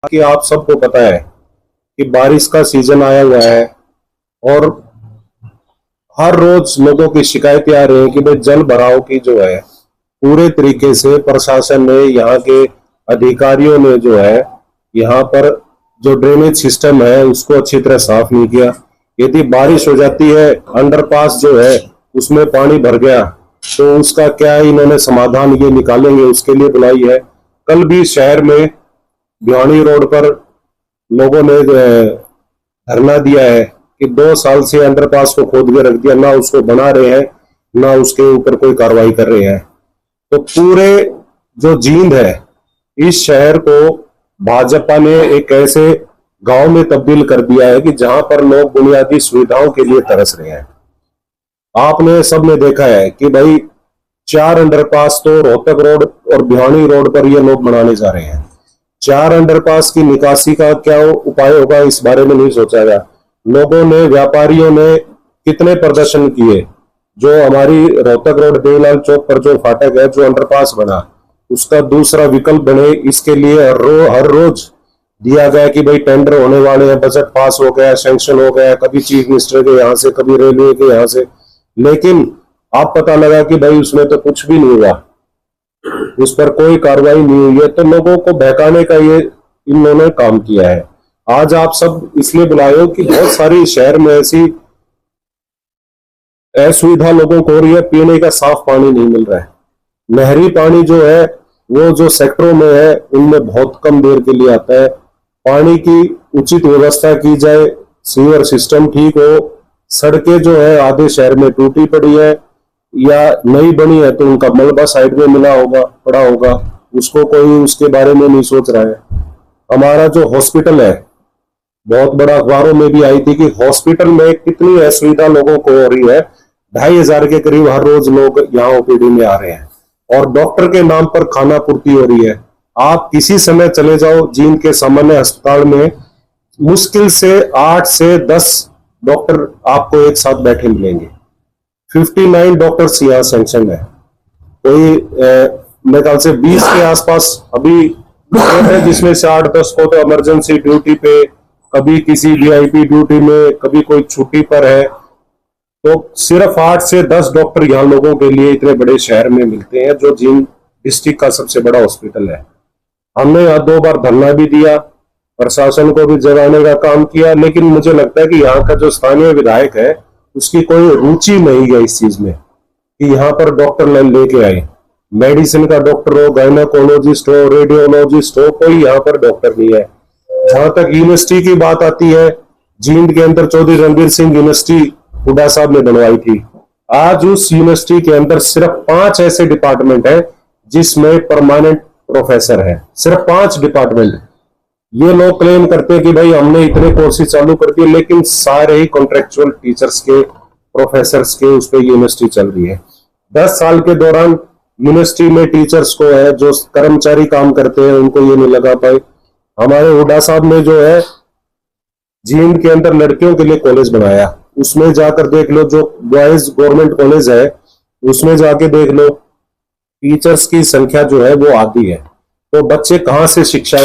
कि आप सबको पता है कि बारिश का सीजन आया हुआ है और हर रोज लोगों की शिकायतें आ रही हैं कि भाई जल भराव की जो है पूरे तरीके से प्रशासन ने, यहाँ के अधिकारियों ने जो है यहाँ पर जो ड्रेनेज सिस्टम है उसको अच्छी तरह साफ नहीं किया। यदि बारिश हो जाती है, अंडरपास जो है उसमें पानी भर गया, तो उसका क्या इन्होंने समाधान ये निकालेंगे, उसके लिए बुलाई है। कल भी शहर में भिवानी रोड पर लोगों ने धरना दिया है कि 2 साल से अंडरपास को खोद के रख दिया, ना उसको बना रहे हैं ना उसके ऊपर कोई कार्रवाई कर रहे हैं। तो पूरे जो जींद है इस शहर को भाजपा ने एक ऐसे गांव में तब्दील कर दिया है कि जहां पर लोग बुनियादी सुविधाओं के लिए तरस रहे हैं। आपने सबने देखा है कि भाई 4 अंडरपास तो रोहतक रोड और भिवानी रोड पर ये लोग बनाने जा रहे हैं। 4 अंडरपास की निकासी का क्या उपाय होगा, इस बारे में नहीं सोचा गया। लोगों ने, व्यापारियों ने कितने प्रदर्शन किए। जो हमारी रोहतक रोड देवलाल चौक पर जो फाटक है, जो अंडरपास बना, उसका दूसरा विकल्प बने, इसके लिए हर रोज दिया गया कि भाई टेंडर होने वाले हैं, बजट पास हो गया, सैंक्शन हो गया, कभी चीफ मिनिस्टर के यहाँ से, कभी रेलवे के यहाँ से, लेकिन आप पता लगा कि भाई उसमें तो कुछ भी नहीं हुआ, उस पर कोई कार्रवाई नहीं हुई है। तो लोगों को बहकाने का ये इन्होंने काम किया है। आज आप सब इसलिए बुलाए हो कि बहुत सारी शहर में ऐसी असुविधा लोगों को हो रही है, पीने का साफ पानी नहीं मिल रहा है। नहरी पानी जो है वो जो सेक्टरों में है उनमें बहुत कम देर के लिए आता है। पानी की उचित व्यवस्था की जाए, सीवर सिस्टम ठीक हो। सड़कें जो है आधे शहर में टूटी पड़ी है या नई बनी है तो उनका मलबा साइड में मिला होगा, पड़ा होगा, उसको कोई उसके बारे में नहीं सोच रहा है। हमारा जो हॉस्पिटल है, बहुत बड़ा अखबारों में भी आई थी कि हॉस्पिटल में कितनी असुविधा लोगों को हो रही है। 2,500 के करीब हर रोज लोग यहाँ ओपीडी में आ रहे हैं और डॉक्टर के नाम पर खाना पूर्ति हो रही है। आप किसी समय चले जाओ जींद के सामान्य अस्पताल में, मुश्किल से 8 से 10 डॉक्टर आपको एक साथ बैठे मिलेंगे। 59 डॉक्टर्स यहाँ सैंक्शन है। कोई मेरे ख्याल से 20 के आसपास अभी है, जिसमें से 8-10 को तो इमरजेंसी ड्यूटी पे, कभी किसी वीआईपी ड्यूटी में, कभी कोई छुट्टी पर है। तो सिर्फ 8 से 10 डॉक्टर यहाँ लोगों के लिए इतने बड़े शहर में मिलते हैं, जो जींद डिस्ट्रिक्ट का सबसे बड़ा हॉस्पिटल है। हमने यहाँ 2 बार धरना भी दिया, प्रशासन को भी जगाने का काम किया, लेकिन मुझे लगता है कि यहाँ का जो स्थानीय विधायक है उसकी कोई रुचि नहीं है इस चीज में कि यहाँ पर डॉक्टर लेके आए। मेडिसिन का डॉक्टर हो, गायनाकोलॉजिस्ट हो, रेडियोलॉजिस्ट हो, कोई यहाँ पर डॉक्टर नहीं है। जहां तक यूनिवर्सिटी की बात आती है, जींद के अंदर चौधरी रणबीर सिंह यूनिवर्सिटी हुड्डा साहब ने बनवाई थी। आज उस यूनिवर्सिटी के अंदर सिर्फ 5 ऐसे डिपार्टमेंट है जिसमें परमानेंट प्रोफेसर है, सिर्फ 5 डिपार्टमेंट। ये लोग क्लेम करते हैं कि भाई हमने इतने कोर्सेज चालू कर दिए, लेकिन सारे ही कॉन्ट्रेक्चुअल टीचर्स के, प्रोफेसर्स के उस पर यूनिवर्सिटी चल रही है। 10 साल के दौरान यूनिवर्सिटी में टीचर्स को है, जो कर्मचारी काम करते हैं, उनको ये नहीं लगा पाए। हमारे हुड्डा साहब ने जो है जींद के अंदर लड़कियों के लिए कॉलेज बनाया, उसमें जाकर देख लो, जो बॉयज गवर्नमेंट कॉलेज है उसमें जाके देख लो, टीचर्स की संख्या जो है वो आधी है। तो बच्चे कहां से शिक्षा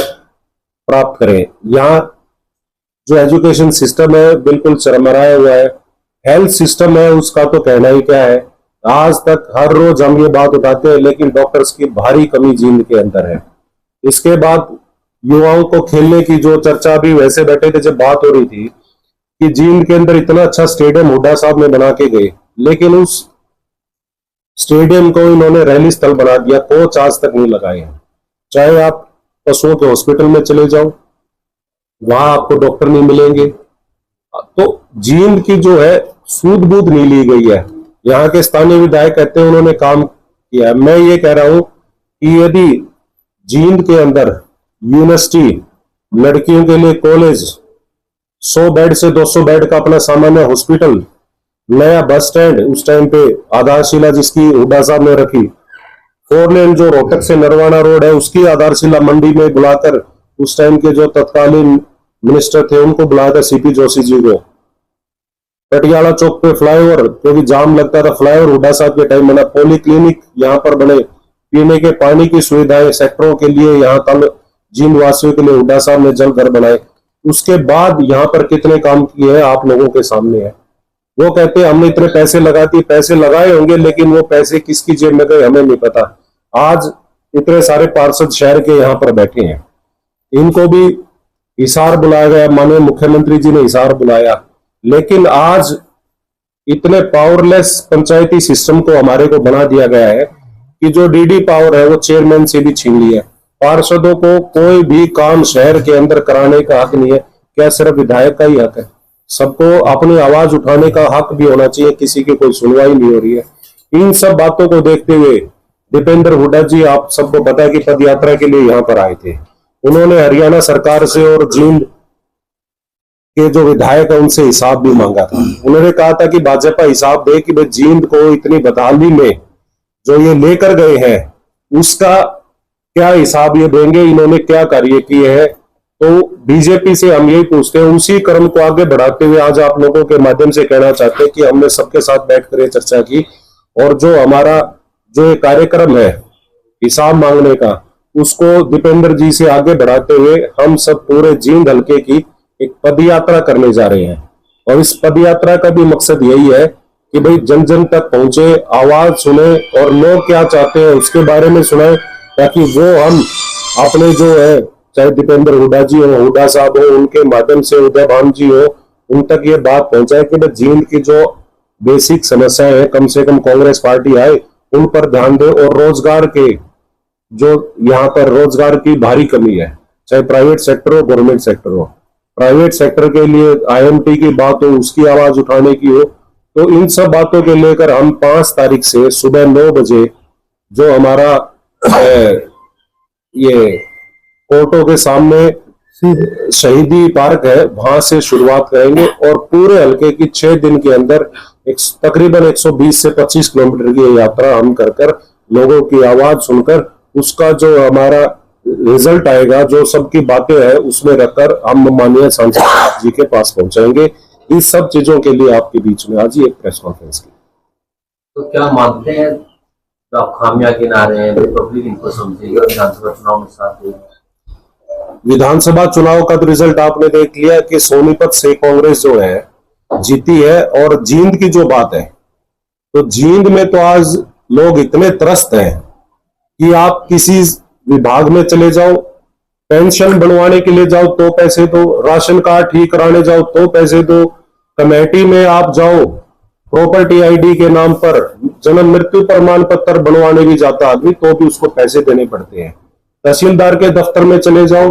प्राप्त करें? यहाँ जो एजुकेशन सिस्टम है बिल्कुल चरमराया हुआ है। हेल्थ सिस्टम है उसका तो कहना ही क्या है। आज तक हर रोज हम ये बात उठाते हैं, लेकिन डॉक्टर्स की भारी कमी जींद के अंदर है। इसके बाद युवाओं को खेलने की जो चर्चा भी, वैसे बैठे थे जब बात हो रही थी कि जींद के अंदर इतना अच्छा स्टेडियम हुड्डा साहब ने बना के गए, लेकिन उस स्टेडियम को इन्होंने रैली स्थल बना दिया, कोच आज तक नहीं लगाए हैं। चाहे आप पशुओं के हॉस्पिटल में चले जाओ, वहां आपको डॉक्टर नहीं मिलेंगे। तो जींद की जो है सूद बूद नहीं ली गई है। यहाँ के स्थानीय विधायक कहते हैं उन्होंने काम किया है। मैं ये कह रहा हूं कि यदि जींद के अंदर यूनिवर्सिटी, लड़कियों के लिए कॉलेज, 100 बेड से 200 बेड का अपना सामान्य हॉस्पिटल, नया बस स्टैंड, उस टाइम पे आधारशिला जिसकी हुड्डा साहब ने रखी, 4 लेन जो रोहतक से नरवाना रोड है उसकी आधारशिला मंडी में बुलाकर, उस टाइम के जो तत्कालीन मिनिस्टर थे उनको बुलाकर, सीपी जोशी जी को, पटियाला चौक पे फ्लाईओवर, क्योंकि जाम लगता था, फ्लाईओवर हुड्डा साहब के टाइम बना, पॉली क्लिनिक यहाँ पर बने, पीने के पानी की सुविधाएं सेक्टरों के लिए यहाँ तल जींद वासियों के लिए हुड्डा साहब ने जल घर बनाए। उसके बाद यहाँ पर कितने काम किए हैं आप लोगों के सामने है। वो कहते हैं हमने इतने पैसे लगा दिए, पैसे लगाए होंगे लेकिन वो पैसे किसकी जेब में गए हमें नहीं पता। आज इतने सारे पार्षद शहर के यहाँ पर बैठे हैं, इनको भी हिसार बुलाया गया, माननीय मुख्यमंत्री जी ने हिसार बुलाया, लेकिन आज इतने पावरलेस पंचायती सिस्टम को हमारे को बना दिया गया है कि जो डीडी पावर है वो चेयरमैन से भी छीन ली है। पार्षदों को कोई भी काम शहर के अंदर कराने का हक नहीं है। क्या सिर्फ विधायक का ही हक है? सबको अपनी आवाज उठाने का हक भी होना चाहिए। किसी की कोई सुनवाई नहीं हो रही है। इन सब बातों को देखते हुए दीपेंद्र हुड्डा जी, आप सबको पता है कि पद यात्रा के लिए यहाँ पर आए थे। उन्होंने हरियाणा सरकार से और जींद के जो विधायक है उनसे हिसाब भी मांगा था। उन्होंने कहा था कि भाजपा हिसाब दे कि भाई जींद को इतनी बदहाली में जो ये लेकर गए हैं उसका क्या हिसाब ये देंगे, इन्होंने क्या कार्य किए हैं। तो बीजेपी से हम यही पूछते हैं, उसी क्रम को आगे बढ़ाते हुए आज आप लोगों के माध्यम से कहना चाहते हैं कि हमने सबके साथ बैठकर ये चर्चा की और जो हमारा जो ये कार्यक्रम है हिसाब मांगने का, उसको दीपेंद्र जी से आगे बढ़ाते हुए हम सब पूरे जींद हल्के की एक पदयात्रा करने जा रहे हैं। और इस पदयात्रा का भी मकसद यही है कि भाई जन जन तक पहुंचे, आवाज सुने और लोग क्या चाहते हैं उसके बारे में सुनाए, ताकि वो हम अपने जो है, चाहे दीपेंद्र हुड्डा जी हो, हुड्डा साहब हो, उनके माध्यम से उदय भान जी हो, उन तक ये बात पहुंचाए कि भाई जींद की जो बेसिक समस्याएं है कम से कम कांग्रेस पार्टी आए उन पर ध्यान दे। और रोजगार के जो यहाँ पर रोजगार की भारी कमी है, चाहे प्राइवेट सेक्टर हो गवर्नमेंट सेक्टर हो, प्राइवेट सेक्टर के लिए आईएमटी की बात हो उसकी आवाज उठाने की हो, तो इन सब बातों के लेकर हम 5 तारीख से सुबह 9 बजे जो हमारा ये कोर्टों के सामने शहीदी पार्क है वहां से शुरुआत करेंगे और पूरे हल्के की 6 दिन के अंदर तकरीबन 120 से 25 किलोमीटर की यात्रा हम कर लोगों की आवाज सुनकर उसका जो हमारा रिजल्ट आएगा, जो सबकी बातें हैं उसमें रखकर हम माननीय सांसद जी के पास पहुंचाएंगे। इस सब चीजों के लिए आपके बीच में आज ही एक प्रेस कॉन्फ्रेंस की। तो क्या मानते हैं तो आप खामियां गिना रहे हैं, पब्लिक इनको समझेगा विधानसभा चुनाव में साथ देगा? विधानसभा चुनाव का रिजल्ट आपने देख लिया कि सोनीपत से कांग्रेस जो है जीती है। और जींद की जो बात है, तो जींद में तो आज लोग इतने त्रस्त हैं कि आप किसी विभाग में चले जाओ, पेंशन बनवाने के लिए जाओ तो पैसे दो, राशन कार्ड ठीक कराने जाओ तो पैसे दो, कमेटी में आप जाओ प्रॉपर्टी आईडी के नाम पर जन्म मृत्यु प्रमाण पत्र बनवाने भी जाता आदमी तो भी उसको पैसे देने पड़ते हैं। तहसीलदार के दफ्तर में चले जाओ,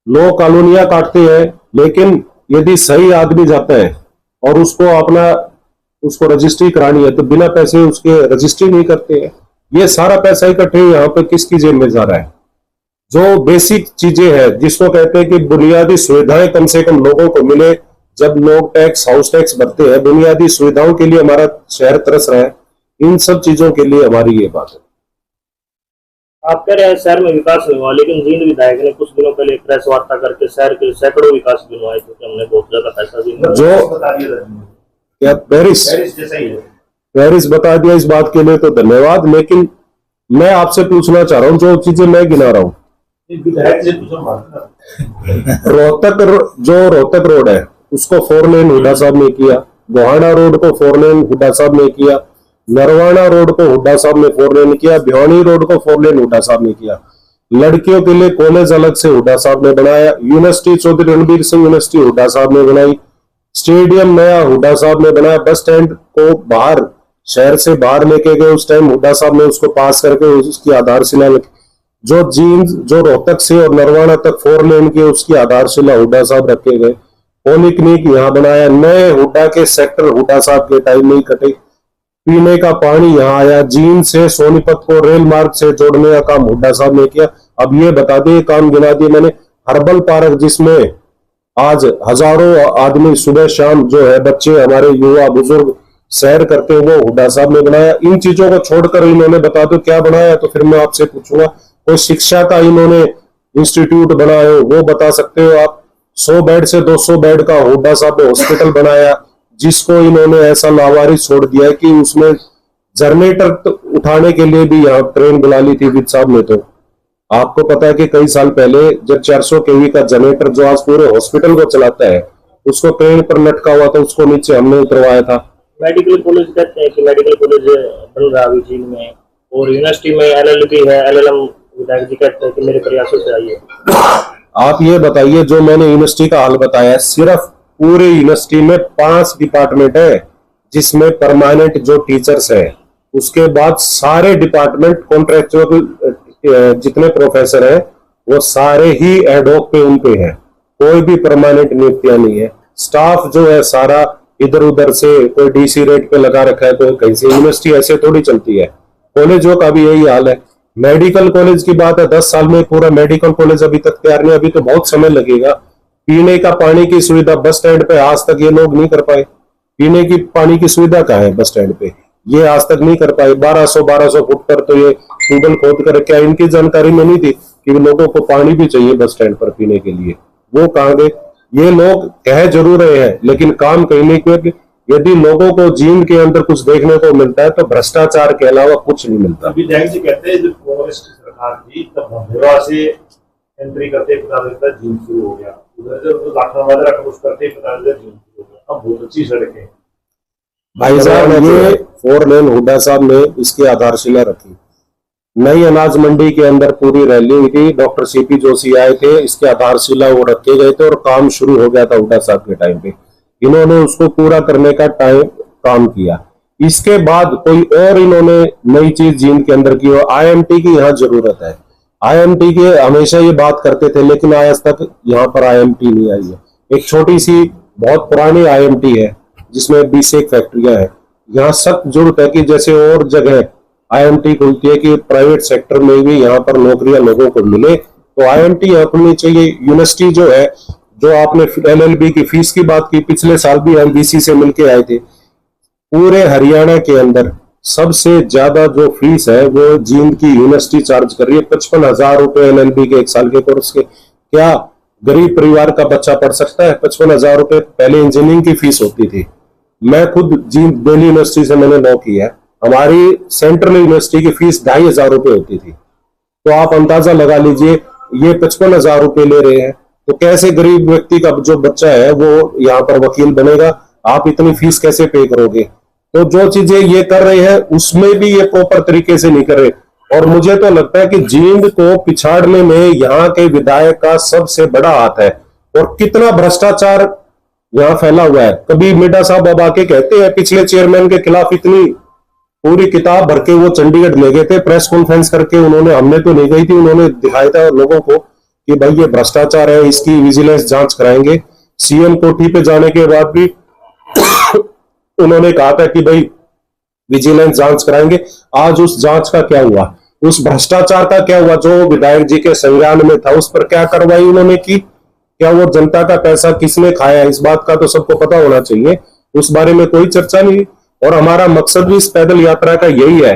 लोग कॉलोनियां काटते हैं, लेकिन यदि सही आदमी जाता है और उसको रजिस्ट्री करानी है तो बिना पैसे उसके रजिस्ट्री नहीं करते हैं। ये सारा पैसा इकट्ठे यहाँ पे किसकी जेब में जा रहा है? जो बेसिक चीजें हैं जिसको कहते हैं कि बुनियादी सुविधाएं कम से कम लोगों को मिले। जब लोग टैक्स हाउस टैक्स भरते हैं, बुनियादी सुविधाओं के लिए हमारा शहर तरस रहा है। इन सब चीजों के लिए हमारी ये बात है। आप कह रहे हैं शहर में विकास नहीं हुआ, लेकिन जींद विधायक ने कुछ दिनों पहले प्रेस वार्ता करके शहर के सैकड़ों विकास बनवाए थे, हमने बहुत ज्यादा पैसा दिया। जो क्या पेरिस बता दिया, इस बात के लिए तो धन्यवाद। लेकिन मैं आपसे पूछना चाह रहा हूँ, जो चीजें मैं गिना रहा हूँ, रोहतक रोड है उसको 4 लेन हुड्डा साहब ने किया, गोहाना रोड को 4 लेन हुड्डा साहब ने किया, नरवाना रोड को हुड्डा साहब ने 4 लेन किया, भिवानी रोड को 4 लेन हुड्डा साहब ने किया। लड़कियों के लिए कॉलेज अलग से हुड्डा साहब ने बनाया, यूनिवर्सिटी चौधरी रणबीर सिंह यूनिवर्सिटी हुड्डा साहब ने बनाई, स्टेडियम नया हुड्डा साहब ने बनाया, बस स्टैंड को बाहर शहर से बाहर लेके गए, उस टाइम हुड्डा साहब ने उसको पास करके उसकी आधारशिला, जो जींद जो रोहतक से और नरवाना तक 4 लेन की उसकी आधारशिला हुड्डा साहब रखे गए। पॉलिक्लिनिक यहाँ बनाया, नए हुड्डा के सेक्टर हुड्डा साहब के टाइम में ही कटे, पीने का पानी यहाँ आया, जींद से सोनीपत को रेल मार्ग से जोड़ने का काम हुड्डा साहब ने किया। अब ये बता दिए, काम गिना दिए मैंने। हर्बल पार्क जिसमें आज हजारों आदमी सुबह शाम जो है बच्चे हमारे युवा बुजुर्ग सैर करते हैं, वो हुड्डा साहब ने बनाया। इन चीजों को छोड़कर इन्होंने बता दो क्या बनाया, तो फिर मैं आपसे पूछूंगा कोई शिक्षा का इन्होंने इंस्टीट्यूट बनाया हो वो बता सकते हो आप? 100 बेड से 200 बेड का हुड्डा साहब ने हॉस्पिटल बनाया, जिसको इन्होंने ऐसा लावारिस छोड़ दिया कि उसमें जनरेटर उठाने के लिए भी यहाँ ट्रेन बुला ली थी विद साहब ने। तो आपको पता है कि कई साल पहले जब 400 केवी का जनरेटर जो आज पूरे हॉस्पिटल को चलाता है, उसको क्रेन पर लटका हुआ था, उसको नीचे हमने उतरवाया था। मेडिकल कॉलेज कहते हैं कि मेडिकल कॉलेज बन रहा है चीन में, और यूनिवर्सिटी में LLB है, LLM विधायक जी कहते हैं कि मेरे प्रयासों से आई है। आप ये बताइए, जो मैंने यूनिवर्सिटी का हाल बताया, सिर्फ पूरे यूनिवर्सिटी में 5 डिपार्टमेंट है जिसमें परमानेंट जो टीचर्स है, उसके बाद सारे डिपार्टमेंट कॉन्ट्रेक्चुअल जितने प्रोफेसर हैं वो सारे ही एडहॉक पे उन पे है, कोई भी परमानेंट नियुक्तियां नहीं है। स्टाफ जो है सारा इधर उधर से, कोई DC रेट पे लगा रखा है, कोई कहीं से। यूनिवर्सिटी ऐसे थोड़ी चलती है। कॉलेजों का भी यही हाल है। मेडिकल कॉलेज की बात है, 10 साल में पूरा मेडिकल कॉलेज अभी तक तैयार नहीं, अभी तो बहुत समय लगेगा। पीने का पानी की सुविधा बस स्टैंड पे आज तक ये लोग नहीं कर पाए। पीने की पानी की सुविधा कहाँ है बस स्टैंड पे, ये आज तक नहीं कर पाए। 1200 फुट पर तो ये ट्यूबवेल खोद कर, क्या इनकी जानकारी में नहीं थी कि लोगों को पानी भी चाहिए बस स्टैंड पर पीने के लिए? वो कहाँ गए? ये लोग कह जरूर रहे हैं लेकिन काम कहीं नहीं किए। यदि लोगों को जींद के अंदर कुछ देखने को मिलता है तो भ्रष्टाचार के अलावा कुछ नहीं मिलता। विधायक जी कहते हैं जब कांग्रेस की सरकार थी तब भंडोरा से एंट्री करते ही पता लगता जींद शुरू हो गया, उधर जब लाखनवादा क्रॉस करते ही पता लगता जींद शुरू हो गया। अब बहुत अच्छी सड़क है भाई साहब, ये 4 लेन हुड्डा साहब ने इसकी आधारशिला रखी। नई अनाज मंडी के अंदर पूरी रैली हुई थी, डॉक्टर CP जोशी आए थे, इसके आधारशिला वो रखे गए थे और काम शुरू हो गया था हुड्डा साहब के टाइम पे। इन्होंने उसको पूरा करने का काम किया। इसके बाद कोई और इन्होंने नई चीज जींद के अंदर की, IMT की यहाँ जरूरत है। IMT के हमेशा ये बात करते थे लेकिन आज तक यहाँ पर IMT नहीं आई है। एक छोटी सी बहुत पुरानी IMT है जिसमें 20 एक फैक्ट्रियां हैं। यहाँ सख्त जरूरत है कि जैसे और जगह IMT खुलती है कि प्राइवेट सेक्टर में भी यहाँ पर नौकरियां लोगों को मिले, तो IMT यहाँ खुलनी चाहिए। यूनिवर्सिटी जो है, जो आपने LLB की फीस की बात की, पिछले साल भी हम BC से मिलके आए थे। पूरे हरियाणा के अंदर सबसे ज्यादा जो फीस है वो जींद की यूनिवर्सिटी चार्ज कर रही है। 55,000 रुपए LLB के 1 साल के कोर्स के। क्या गरीब परिवार का बच्चा पढ़ सकता है? 55,000 रुपए पहले इंजीनियरिंग की फीस होती थी। मैं खुद जींद दिल्ली यूनिवर्सिटी से मैंने लॉ किया है, हमारी सेंट्रल यूनिवर्सिटी की फीस 2,500 रुपए होती थी। तो आप अंदाजा लगा लीजिए, ये 55,000 रुपए ले रहे हैं, तो कैसे गरीब व्यक्ति का जो बच्चा है वो यहाँ पर वकील बनेगा? आप इतनी फीस कैसे पे करोगे? तो जो चीजें ये कर रहे हैं उसमें भी ये प्रॉपर तरीके से नहीं कर रहे। और मुझे तो लगता है कि जींद को पिछाड़ने में यहाँ के विधायक का सबसे बड़ा हाथ है। और कितना भ्रष्टाचार यहाँ फैला हुआ है। कभी मिड्डा साहब अब आके कहते हैं पिछले चेयरमैन के खिलाफ इतनी पूरी किताब भर के वो चंडीगढ़ ले गए थे, प्रेस कॉन्फ्रेंस करके उन्होंने, हमने तो नहीं गई थी, उन्होंने दिखाया था लोगों को कि भाई ये भ्रष्टाचार है, इसकी विजिलेंस जांच कराएंगे। CM कोठी पे जाने के बाद भी उन्होंने कहा था कि भाई विजिलेंस जांच कराएंगे। आज उस जांच का क्या हुआ? उस भ्रष्टाचार का क्या हुआ? जो विधायक जी के संज्ञान में था उस पर क्या कार्रवाई उन्होंने की? क्या वो जनता का पैसा किसने खाया? इस बात का तो सबको पता होना चाहिए। उस बारे में कोई चर्चा नहीं। और हमारा मकसद भी इस पैदल यात्रा का यही है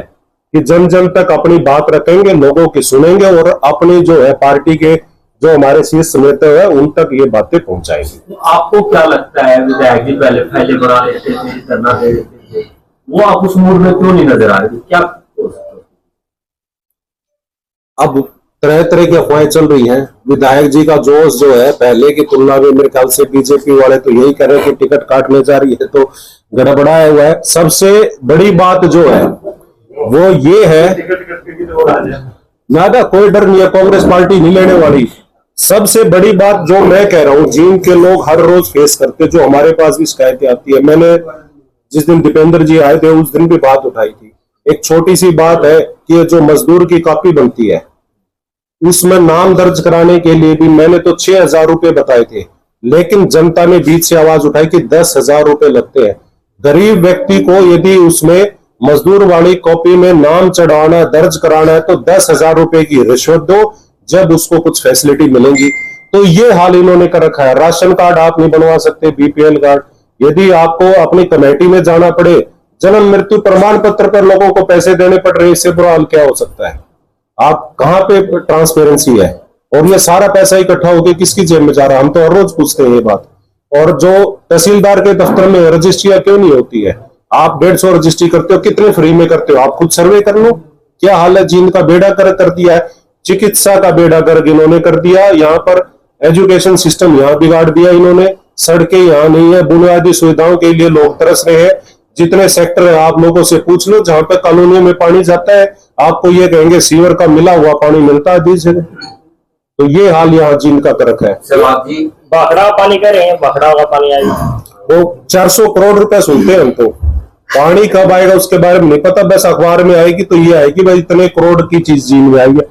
कि जन जन तक अपनी बात रखेंगे, लोगों की सुनेंगे और अपनी जो है पार्टी के जो हमारे शीर्ष नेता है उन तक ये बातें पहुंचाएंगे। आपको क्या लगता है विधायक जी पहले फैले बना लेते थे, धरना दे देते थे, वो आप उस मूड में क्यों नहीं नजर आ रहे? क्या अब तरह तरह की अफवाहें चल रही हैं। विधायक जी का जोश जो है पहले की तुलना में, मेरे ख्याल से बीजेपी वाले तो यही कर रहे हैं कि टिकट काटने जा रही है, तो गड़बड़ाया हुआ है। सबसे बड़ी बात जो है वो ये है, ज्यादा कोई डर नहीं है, कांग्रेस पार्टी नहीं लेने वाली। सबसे बड़ी बात जो मैं कह रहा हूं, जींद के लोग हर रोज फेस करते, जो हमारे पास भी शिकायतें आती है। मैंने जिस दिन दीपेंद्र जी आए थे उस दिन भी बात उठाई थी। एक छोटी सी बात है कि जो मजदूर की कॉपी बनती है उसमें नाम दर्ज कराने के लिए भी मैंने तो 6,000 रुपए बताए थे, लेकिन जनता ने बीच से आवाज उठाई कि 10,000 रुपए लगते हैं। गरीब व्यक्ति को यदि उसमें मजदूर वाली कॉपी में नाम चढ़ाना, दर्ज कराना है तो 10,000 रुपए की रिश्वत दो, जब उसको कुछ फैसिलिटी मिलेंगी। तो ये हाल इन्होंने कर रखा है। राशन कार्ड आप नहीं बनवा सकते, BPL कार्ड। यदि आपको अपनी कमेटी में जाना पड़े, जन्म मृत्यु प्रमाण पत्र पर लोगों को पैसे देने पड़ रहे हैं, इससे बुरा हाल क्या हो सकता है? आप कहां पे ट्रांसपेरेंसी है? और ये सारा पैसा इकट्ठा होकर किसकी जेब में जा रहा है? हम तो हर रोज पूछते हैं ये बात। और जो तहसीलदार के दफ्तर में रजिस्ट्रियां क्यों नहीं होती है? आप 150 रजिस्ट्री करते हो, कितने फ्री में करते हो? आप खुद सर्वे कर लो। क्या हाल है? जींद का बेड़ा कर दिया है। चिकित्सा का बेड़ा गर्क इन्होंने कर दिया। यहाँ पर एजुकेशन सिस्टम यहाँ बिगाड़ दिया इन्होंने। सड़कें यहाँ नहीं है, बुनियादी सुविधाओं के लिए लोग तरस रहे हैं। जितने सेक्टर है आप लोगों से पूछ लो, जहां पे कॉलोनियों में पानी जाता है आपको ये कहेंगे सीवर का मिला हुआ पानी मिलता है बीच में। तो ये हाल यहाँ जींद का करक है। सहवाग जी, भाखड़ा पानी कह रहे हैं, भाखड़ा का पानी आएगा वो 400 करोड़ रुपए सुनते हैं हम तो। पानी कब आएगा उसके बारे में नहीं पता, बस अखबार में आएगी तो ये आएगी भाई इतने करोड़ की चीज जींद में आई है।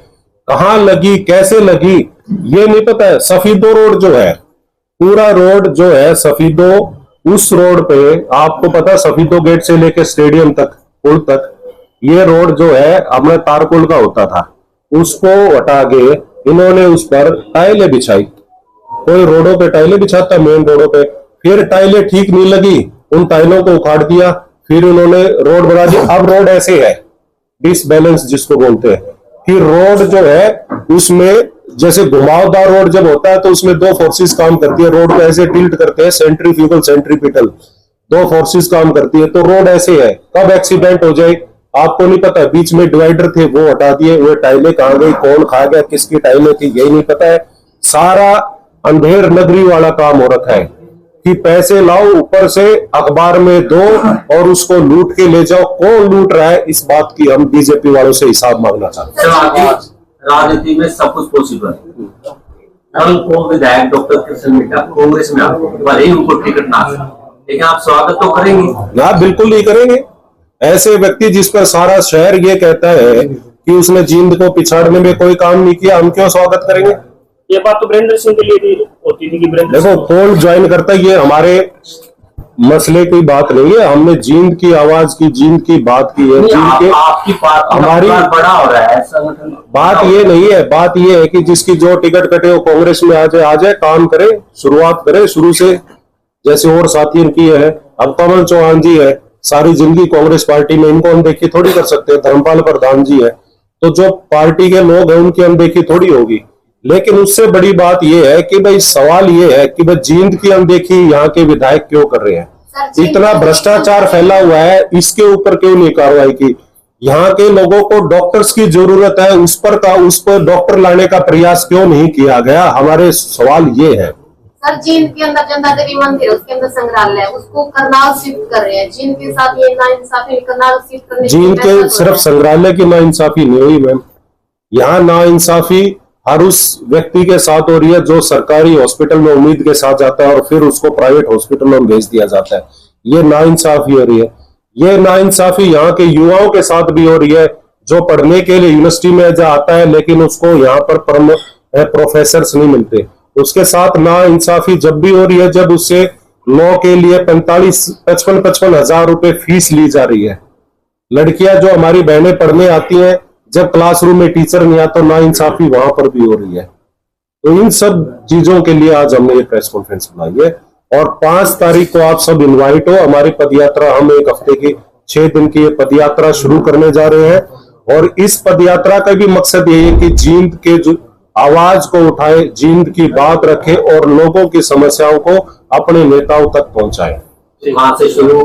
कहाँ लगी, कैसे लगी, ये नहीं पता है। सफीदो रोड जो है, पूरा रोड जो है सफीदो, उस रोड पे आपको पता सफीदो गेट से लेके स्टेडियम तक, पुल तक, ये रोड जो है अपना तारकुल का होता था, उसको हटा के इन्होंने उस पर टाइलें बिछाई। कोई रोडों पे टाइलें बिछाता मेन रोडों पे, फिर टाइलें ठीक नहीं लगी, उन टाइलों को उखाड़ दिया, फिर उन्होंने रोड बना दी। अब रोड ऐसे है डिसबैलेंस जिसको बोलते हैं कि रोड जो है उसमें जैसे घुमावदार रोड जब होता है तो उसमें दो फोर्सेस काम करती है, रोड को ऐसे टिल्ट करते हैं, सेंट्रीफ्यूगल सेंट्रीपिटल, दो फोर्सेस काम करती है। तो रोड ऐसे है, कब एक्सीडेंट हो जाए आपको नहीं पता। बीच में डिवाइडर थे वो हटा दिए, वो टाइलें कहां गई, कौन खा गया, किसकी टाइलें थी यही नहीं पता है। सारा अंधेर नगरी वाला काम हो रखा है कि पैसे लाओ ऊपर से अखबार में दो और उसको लूट के ले जाओ। कौन लूट रहा है इस बात की हम बीजेपी वालों से हिसाब मांगना चाहते हैं। सहवाग जी, राजनीति में सब कुछ पॉसिबल है। कल को विधायक डॉक्टर कृष्ण मिड्ढा कांग्रेस में आपको भले ही उनको टिकट ना मिले, लेकिन आप स्वागत तो करेंगे ना? बिल्कुल नहीं करेंगे। ऐसे व्यक्ति जिस पर सारा शहर ये कहता है कि उसने जींद को पिछाड़ने में कोई काम नहीं किया, हम क्यों स्वागत करेंगे? ये बात तो वीरेंद्र सिंह के लिए भी होती थी कि वीरेंद्र देखो कौन ज्वाइन करता है, ये हमारे मसले की बात नहीं है। हमने जींद की आवाज की, जींद की बात की है। जींद के आपकी पार्टी हमारी बड़ा हो रहा है संगठन, बात ये नहीं है, बात ये है कि जिसकी जो टिकट कटे वो कांग्रेस में आ जाए, काम करे, शुरुआत करे शुरू से, जैसे और साथियों की है। अब कमल चौहान जी है, सारी जिंदगी कांग्रेस पार्टी में, इनको अनदेखी थोड़ी कर सकते हैं। धर्मपाल प्रधान जी है, तो जो पार्टी के लोग हैं उनकी अनदेखी थोड़ी होगी। लेकिन उससे बड़ी बात यह है कि भाई सवाल ये है कि भाई जींद की अनदेखी यहाँ के विधायक क्यों कर रहे हैं? इतना भ्रष्टाचार फैला हुआ है, इसके ऊपर क्यों नहीं कार्रवाई की? यहाँ के लोगों को डॉक्टर्स की जरूरत है, उस पर डॉक्टर लाने का प्रयास क्यों नहीं किया गया? हमारे सवाल ये है। सर जींद के अंदर जनता देवी मंदिर है, उसके अंदर संग्रहालय है, उसको करनाल शिफ्ट कर रहे हैं। जींद के साथ ये नाइंसाफी करनाल शिफ्ट करने जींद के सिर्फ संग्रहालय की नाइंसाफी नहीं हुई मैम, यहाँ नाइंसाफी हर उस व्यक्ति के साथ हो रही है जो सरकारी हॉस्पिटल में उम्मीद के साथ जाता है और फिर उसको प्राइवेट हॉस्पिटल में भेज दिया जाता है। ये नाइंसाफी हो रही है। ये नाइंसाफी यहाँ के युवाओं के साथ भी हो रही है जो पढ़ने के लिए यूनिवर्सिटी में आता है लेकिन उसको यहाँ पर प्रोफेसर नहीं मिलते। उसके साथ नाइंसाफी जब भी हो रही है जब उससे लॉ के लिए 55 हजार रुपए फीस ली जा रही है। लड़कियां जो हमारी बहनें पढ़ने आती हैं, जब क्लासरूम में टीचर नहीं आता, नाइंसाफी वहां पर भी हो रही है। तो इन सब चीजों के लिए आज हमने ये प्रेस कॉन्फ्रेंस बुलाई है और 5 तारीख को आप सब इनवाइट हो। हमारी पदयात्रा, हम 1 हफ्ते की 6 दिन की ये पदयात्रा शुरू करने जा रहे हैं और इस पदयात्रा का भी मकसद यही है कि जींद के जो आवाज को उठाए, जींद की बात रखे और लोगों की समस्याओं को अपने नेताओं तक पहुंचाए। वहां से शुरू